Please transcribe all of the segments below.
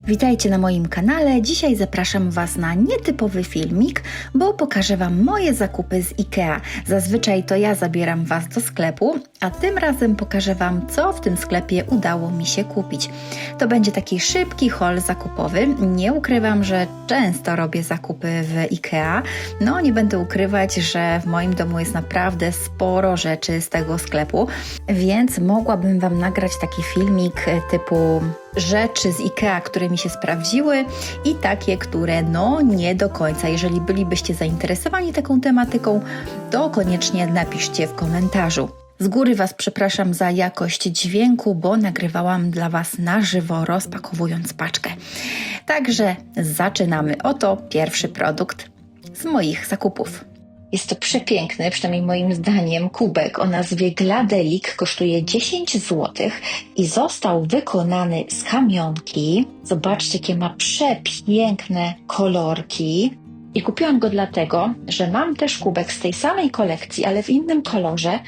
Witajcie na moim kanale. Dzisiaj zapraszam Was na nietypowy filmik, bo pokażę Wam moje zakupy z IKEA. Zazwyczaj to ja zabieram Was do sklepu, a tym razem pokażę Wam, co w tym sklepie udało mi się kupić. To będzie taki szybki haul zakupowy. Nie ukrywam, że często robię zakupy w IKEA. No, nie będę ukrywać, że w moim domu jest naprawdę sporo rzeczy z tego sklepu, więc mogłabym Wam nagrać taki filmik typu rzeczy z IKEA, które mi się sprawdziły i takie, które no nie do końca. Jeżeli bylibyście zainteresowani taką tematyką, to koniecznie napiszcie w komentarzu. Z góry Was przepraszam za jakość dźwięku, bo nagrywałam dla Was na żywo, rozpakowując paczkę. Także zaczynamy. Oto pierwszy produkt z moich zakupów. Jest to przepiękny, przynajmniej moim zdaniem, kubek o nazwie Gladelik. Kosztuje 10 zł i został wykonany z kamionki. Zobaczcie, jakie ma przepiękne kolorki. I kupiłam go dlatego, że mam też kubek z tej samej kolekcji, ale w innym kolorze.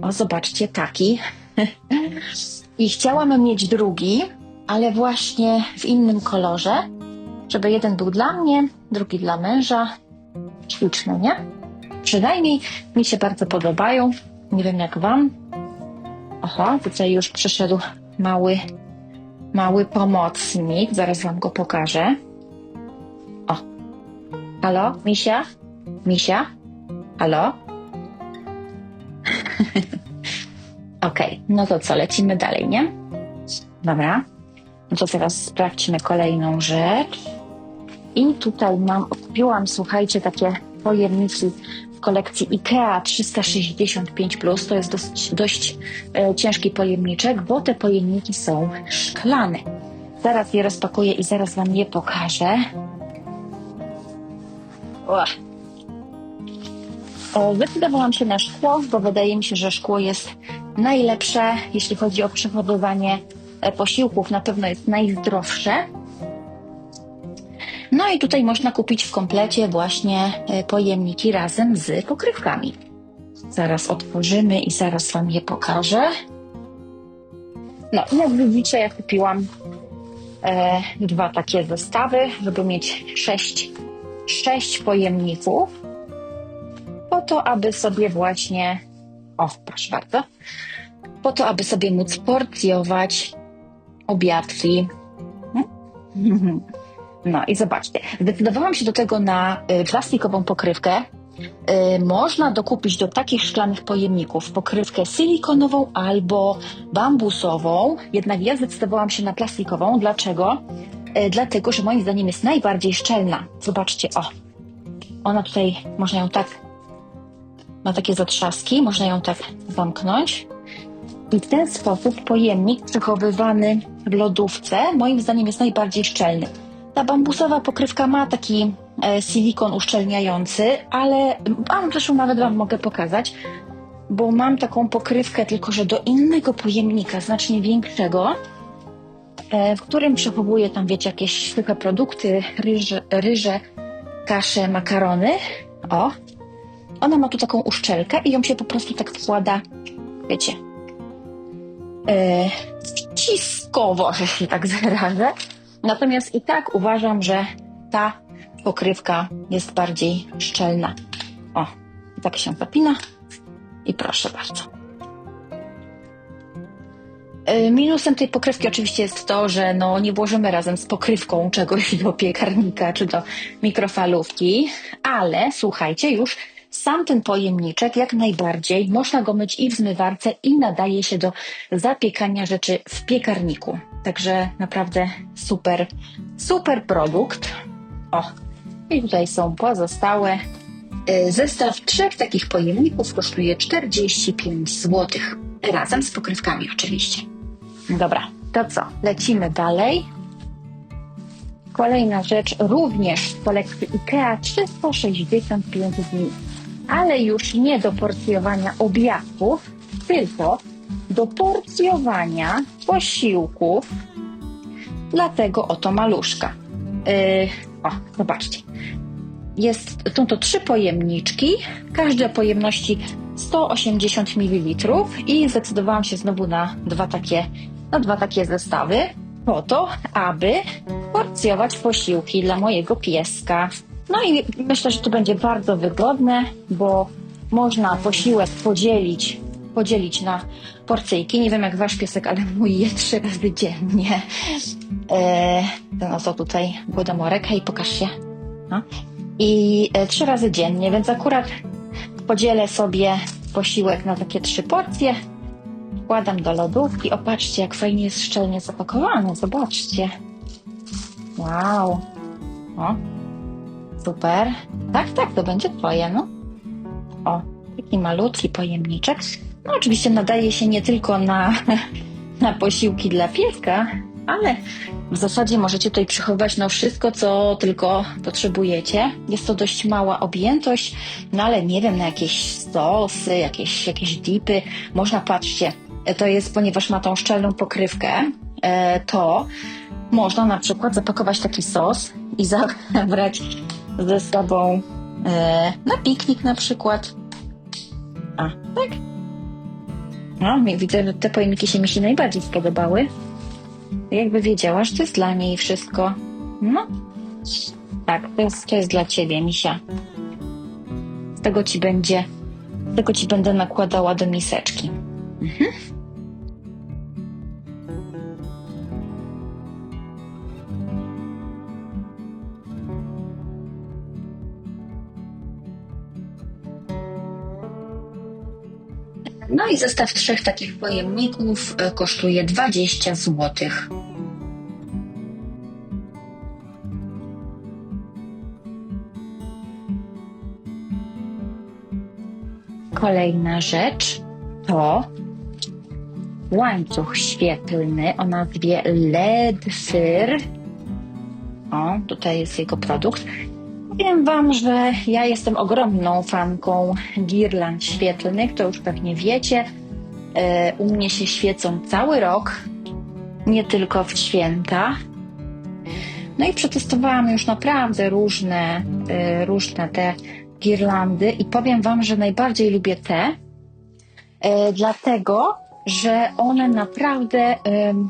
O, zobaczcie, taki. I chciałam mieć drugi, ale właśnie w innym kolorze, żeby jeden był dla mnie, drugi dla męża. Śliczne, nie? Przynajmniej mi się bardzo podobają. Nie wiem jak Wam. Oho, tutaj już przyszedł mały pomocnik. Zaraz Wam go pokażę. O. Halo, Misia? Misia? Halo? Okej, no to co, lecimy dalej, nie? Dobra. No to teraz sprawdźmy kolejną rzecz. I tutaj kupiłam, słuchajcie, takie pojemniki w kolekcji IKEA 365+. To jest dość ciężki pojemniczek, bo te pojemniki są szklane. Zaraz je rozpakuję i zaraz Wam je pokażę. Zdecydowałam się na szkło, bo wydaje mi się, że szkło jest najlepsze, jeśli chodzi o przechowywanie posiłków. Na pewno jest najzdrowsze. No i tutaj można kupić w komplecie właśnie pojemniki razem z pokrywkami. Zaraz otworzymy i zaraz Wam je pokażę. No i jak widzicie, ja kupiłam dwa takie zestawy, żeby mieć 6 pojemników. Po to, aby sobie właśnie, proszę bardzo, po to, aby sobie móc porcjować obiadki. No i zobaczcie, zdecydowałam się do tego na plastikową pokrywkę. Można dokupić do takich szklanych pojemników pokrywkę silikonową albo bambusową, jednak ja zdecydowałam się na plastikową. Dlaczego? Dlatego, że moim zdaniem jest najbardziej szczelna. Zobaczcie, ona tutaj, można ją tak, ma takie zatrzaski, można ją tak zamknąć. I w ten sposób pojemnik przechowywany w lodówce moim zdaniem jest najbardziej szczelny. Ta bambusowa pokrywka ma taki silikon uszczelniający, ale zresztą nawet Wam mogę pokazać, bo mam taką pokrywkę, tylko że do innego pojemnika, znacznie większego, w którym przechowuję tam, wiecie, jakieś suche produkty, ryże, kasze, makarony. Ona ma tu taką uszczelkę i ją się po prostu tak wkłada, wiecie, wciskowo, że się tak wyrażę. Natomiast i tak uważam, że ta pokrywka jest bardziej szczelna. Tak się zapina i proszę bardzo. Minusem tej pokrywki oczywiście jest to, że nie włożymy razem z pokrywką czegoś do piekarnika czy do mikrofalówki, ale słuchajcie, już sam ten pojemniczek jak najbardziej można go myć i w zmywarce i nadaje się do zapiekania rzeczy w piekarniku. Także naprawdę super produkt. I tutaj są pozostałe. Zestaw 3 takich pojemników kosztuje 45 zł. Razem z pokrywkami oczywiście. Dobra, to co? Lecimy dalej. Kolejna rzecz, również w kolekcji IKEA 365 dni. Ale już nie do porcjowania obiadków, tylko do porcjowania posiłków dla tego oto maluszka. Zobaczcie. Są to 3 pojemniczki, każda pojemności 180 ml i zdecydowałam się znowu na dwa takie zestawy po to, aby porcjować posiłki dla mojego pieska. No i myślę, że to będzie bardzo wygodne, bo można posiłek podzielić na porcyjki. Nie wiem jak wasz piesek, ale mój je 3 razy dziennie. Ten oto tutaj głodomorek, hej, pokaż się. No. I 3 razy dziennie, więc akurat podzielę sobie posiłek na takie 3 porcje. Wkładam do lodówki. Opatrzcie, jak fajnie jest szczelnie zapakowany. Zobaczcie. Wow. O. Super. Tak, to będzie twoje, no. O, taki malutki pojemniczek. No oczywiście nadaje się nie tylko na posiłki dla pieska, ale w zasadzie możecie tutaj przechowywać wszystko, co tylko potrzebujecie. Jest to dość mała objętość, no ale nie wiem, na jakieś sosy, jakieś dipy. Można, patrzcie, to jest, ponieważ ma tą szczelną pokrywkę, to można na przykład zapakować taki sos i zabrać ze sobą na piknik na przykład. A, tak? No, widzę, że te pojemniki mi się najbardziej spodobały. Jakby wiedziała, że to jest dla niej wszystko. No, tak, to jest dla ciebie, misia. Z tego ci będę nakładała do miseczki. Mhm. No i zestaw 3 takich pojemników kosztuje 20 zł. Kolejna rzecz to łańcuch świetlny o nazwie LED-Fyr. O, tutaj jest jego produkt. Powiem wam, że ja jestem ogromną fanką girland świetlnych, to już pewnie wiecie. U mnie się świecą cały rok, nie tylko w święta. No i przetestowałam już naprawdę różne te girlandy i powiem wam, że najbardziej lubię te, dlatego, że one naprawdę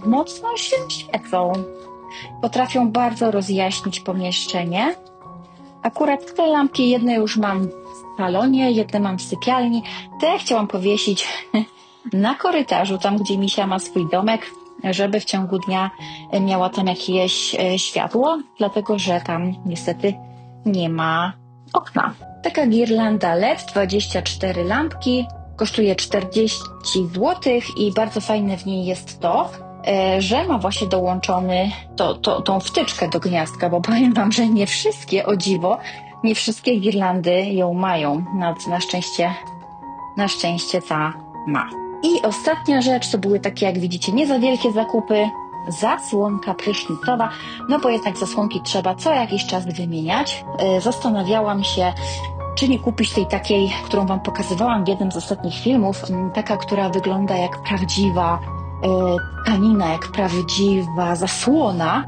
mocno się świecą. Potrafią bardzo rozjaśnić pomieszczenie. Akurat te lampki, jedne już mam w salonie, jedne mam w sypialni. Te chciałam powiesić na korytarzu, tam gdzie Misia ma swój domek, żeby w ciągu dnia miała tam jakieś światło, dlatego że tam niestety nie ma okna. Taka girlanda LED, 24 lampki, kosztuje 40 zł i bardzo fajne w niej jest to, że ma właśnie dołączony tą wtyczkę do gniazdka, bo powiem wam, że nie wszystkie, o dziwo, nie wszystkie girlandy ją mają. Na szczęście ta ma. I ostatnia rzecz to były takie, jak widzicie, nie za wielkie zakupy. Zasłonka prysznicowa, no bo jednak zasłonki trzeba co jakiś czas wymieniać. Zastanawiałam się, czy nie kupić tej takiej, którą wam pokazywałam w jednym z ostatnich filmów, taka, która wygląda jak prawdziwa tkanina, jak prawdziwa zasłona,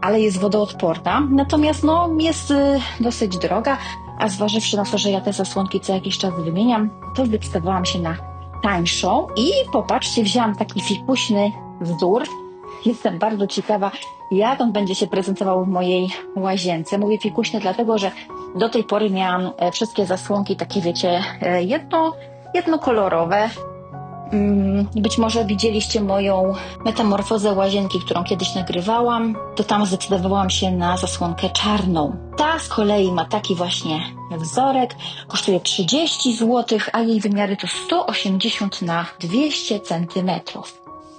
ale jest wodoodporna. Natomiast jest dosyć droga, a zważywszy na to, że ja te zasłonki co jakiś czas wymieniam, to zdecydowałam się na tańszą i popatrzcie, wzięłam taki fikuśny wzór. Jestem bardzo ciekawa, jak on będzie się prezentował w mojej łazience. Mówię fikuśny dlatego, że do tej pory miałam wszystkie zasłonki takie, wiecie, jednokolorowe. Być może widzieliście moją metamorfozę łazienki, którą kiedyś nagrywałam, to tam zdecydowałam się na zasłonkę czarną. Ta z kolei ma taki właśnie wzorek, kosztuje 30 zł, a jej wymiary to 180 na 200 cm.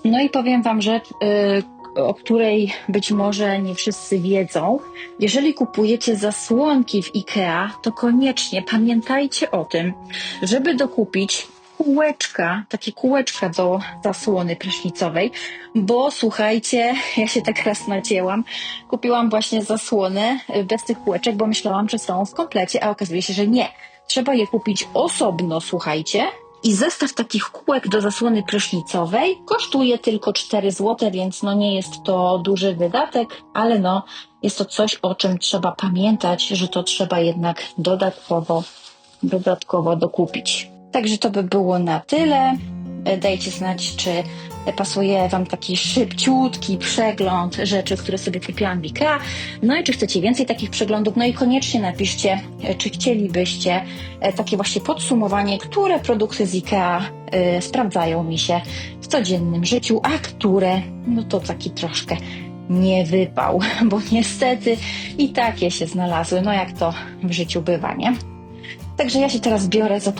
No i powiem wam rzecz, o której być może nie wszyscy wiedzą. Jeżeli kupujecie zasłonki w IKEA, to koniecznie pamiętajcie o tym, żeby dokupić takie kółeczka do zasłony prysznicowej, bo słuchajcie, ja się tak raz nacięłam, kupiłam właśnie zasłonę bez tych kółeczek, bo myślałam, że są w komplecie, a okazuje się, że nie. Trzeba je kupić osobno, słuchajcie. I zestaw takich kółek do zasłony prysznicowej kosztuje tylko 4 zł, więc nie jest to duży wydatek, ale jest to coś, o czym trzeba pamiętać, że to trzeba jednak dodatkowo dokupić. Także to by było na tyle. Dajcie znać, czy pasuje Wam taki szybciutki przegląd rzeczy, które sobie kupiłam w IKEA. No i czy chcecie więcej takich przeglądów? No i koniecznie napiszcie, czy chcielibyście takie właśnie podsumowanie, które produkty z IKEA sprawdzają mi się w codziennym życiu, a które, no to taki troszkę nie wypał, bo niestety i takie się znalazły, no jak to w życiu bywa, nie? Także ja się teraz biorę za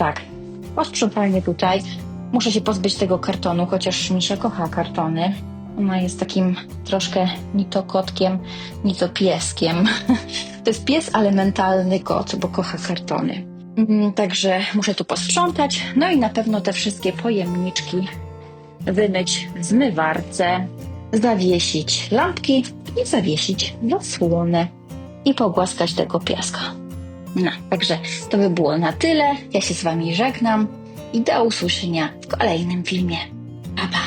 posprzątanie tutaj. Muszę się pozbyć tego kartonu, chociaż Misia kocha kartony. Ona jest takim troszkę ni to kotkiem, ni to pieskiem. To jest pies, ale mentalny kot, bo kocha kartony. Także muszę tu posprzątać, no i na pewno te wszystkie pojemniczki wymyć w zmywarce, zawiesić lampki i zawiesić zasłonę i pogłaskać tego piaska. No, także to by było na tyle. Ja się z Wami żegnam i do usłyszenia w kolejnym filmie. Pa, pa!